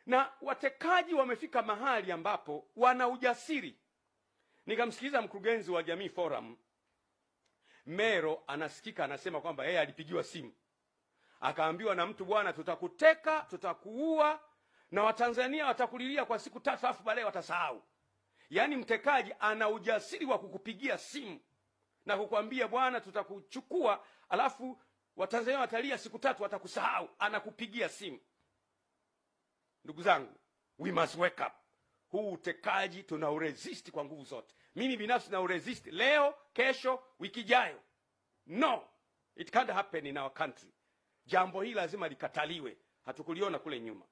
Na watekaji wamefika mahali ambapo wana ujasiri. Nikamsikiliza mkurugenzi wa Jamii Forum Mero, anasikika anasema kwamba yeye alipigiwa simu akaambiwa na mtu, bwana, tutakuteka, tutakuua na Watanzania watakulilia kwa siku 3 alafu baadaye watasahau. Yaani mtekaji ana ujasiri wa kukupigia simu na kukwambia, bwana, tutakuchukua alafu Watanzania watalia siku 3 watakusahau. Anakupigia simu. Ndugu zangu, we must wake up. Huu utekaji tunauresist kwa nguvu zote. Mimi binafsi nauresist leo, kesho, wiki ijayo. No, it can't happen in our country. Jambo hili lazima likataliwe. Hatukuliona kule nyuma.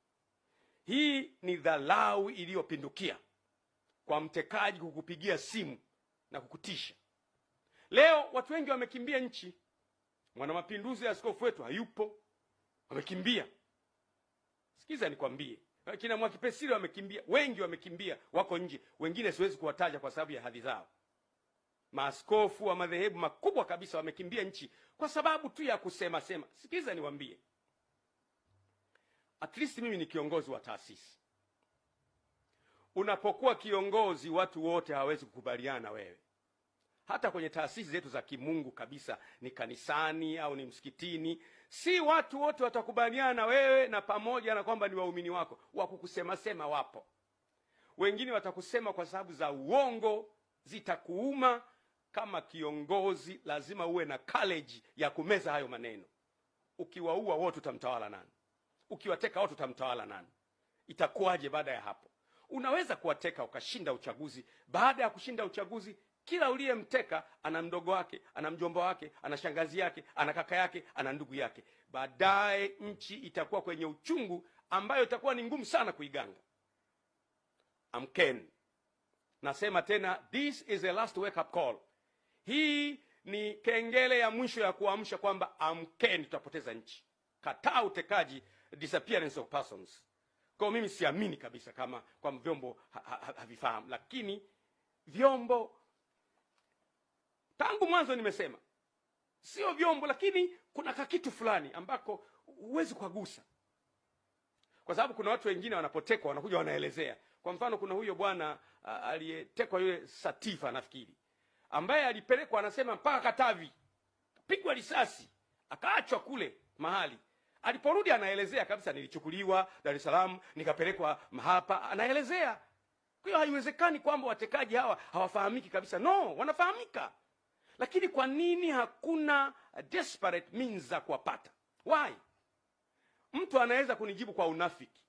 Hii ni dharau iliyopindukia kwa mtekaji kukupigia simu na kukutisha. Leo watu wengi wamekimbia nchi. Mwanamapinduzi askofu wetu hayupo, wamekimbia. Sikiza nikwambie, kina Mwakipesile wamekimbia, wengi wamekimbia, wako nje. Wengine siwezi kuwataja kwa sababu ya hadhi zao. Maaskofu wa madhehebu makubwa kabisa wamekimbia nchi kwa sababu tu ya kusema sema. Sikiza niwaambie, at least mimi ni kiongozi wa taasisi. Unapokuwa kiongozi, watu wote hawawezi kukubaliana wewe. Hata kwenye taasisi zetu za kimungu kabisa, ni kanisani au ni msikitini, si watu wote watakubaliana na wewe, na pamoja na kwamba ni waumini wako, wakukusema sema wapo. Wengine watakusema kwa sababu za uongo, zitakuuma. Kama kiongozi lazima uwe na courage ya kumeza hayo maneno. Ukiwaua wote utamtawala nani? Ukiwateka wote utamtawala nani? Itakuwaje baada ya hapo? Unaweza kuwateka ukashinda uchaguzi. Baada ya kushinda uchaguzi, kila uliyemteka ana mdogo wake, ana mjomba wake, ana shangazi yake, ana kaka yake, ana ndugu yake. Baadaye nchi itakuwa kwenye uchungu ambayo itakuwa ni ngumu sana kuiganga. Amkeni. Nasema tena, this is the last wake up call. Hii ni kengele ya mwisho ya kuamsha kwamba amkeni, tutapoteza nchi. Kataa utekaji, disappearance of persons. Kwa mimi siamini kabisa kama kwa vyombo havifahamu, lakini vyombo tangu mwanzo nimesema sio vyombo, lakini kuna kakitu fulani ambako huwezi kugusa. Kwa sababu kuna watu wengine wanapotekwa wanakuja wanaelezea. Kwa mfano, kuna huyo bwana aliyetekwa, yule Satifa nafikiri, ambaye alipelekwa anasema mpaka Katavi, pigwa risasi, akaachwa kule mahali. Aliporudi anaelezea kabisa, nilichukuliwa Dar es Salaam nikapelekwa hapa, anaelezea. Kwa hiyo haiwezekani kwamba watekaji hawa hawafahamiki kabisa. No, wanafahamika. Lakini kwa nini hakuna desperate means za kuwapata? Why? Mtu anaweza kunijibu kwa unafiki.